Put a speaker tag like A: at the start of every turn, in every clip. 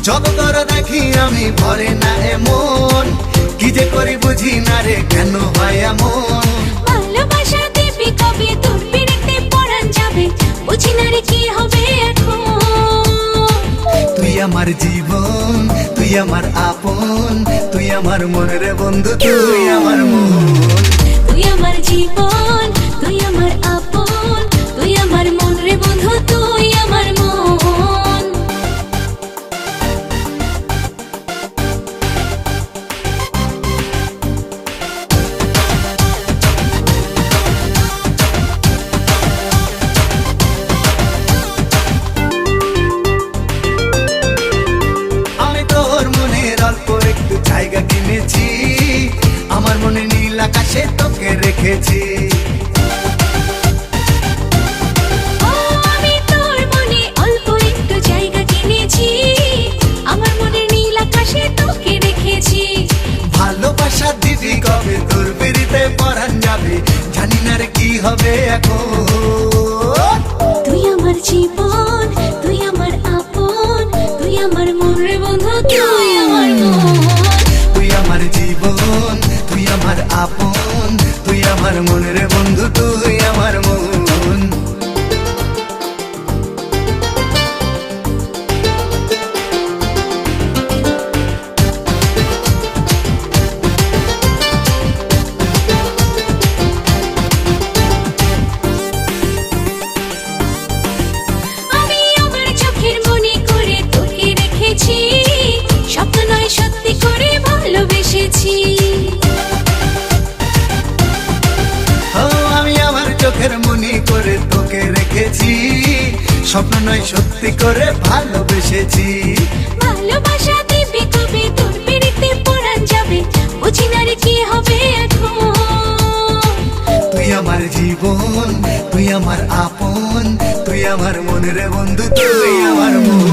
A: যত তোর দেখি আমি ভরে না এমন, কি যে করি বুঝি না রে কেন হয় এমন।
B: ভালোবাসা দিবি কবে তোর পিড়িতে পরাণ যাবে, বুঝি না রে কি হবে এখন।
A: তুই আমার জীবন, তুই আমার আপন, তুই আমার মন রে বন্ধু, তুই আমার মন।
B: তুই আমার জীবন, তুই আমার আপন, তুই আমার মন রে বন্ধু, তুই আমার মন।
A: অল্প একটু জায়গা কিনেছি, আমার মনে নীল আকাশে তোকে রেখেছি।
B: আমি তোর মনে অল্প একটু জায়গা কিনেছি, আমার মনে নীল আকাশে তোকে রেখেছি।
A: ভালোবাসা দিবি কবে তোর পিড়িতে পরাণ যাবে, জানি না রে কি হবে এখন।
B: তুই আমার জীবন, তুই আমার আপন, তুই আমার মন রে বন্ধু, তুই আমার মন।
A: তুই আমার জীবন, তুই আমার আপন, তুই আমার মন রে বন্ধু, তুই আমার মন।
B: আমি আমার চোখের মনে করে তোকে রেখেছি, স্বপ্ন নয় সত্যি করে ভালোবেসেছি।
A: আমি আমার চোখের মনি করে তোকে রেখেছি, স্বপ্ন নয় সত্যি করে ভালোবেসেছি।
B: ভালোবাসা দিবি কবে তোর পিড়িতে পরাণ যাবে, বুঝি না রে কি হবে এখন।
A: তুই আমার জীবন, তুই আমার আপন, তুই আমার মন রে বন্ধু, তুই আমার মন।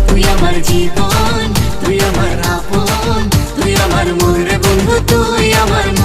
B: তুই আমার জীবন, তুই আমার আপন, তুই আমার মন রে বন্ধু, তুই আমার মন।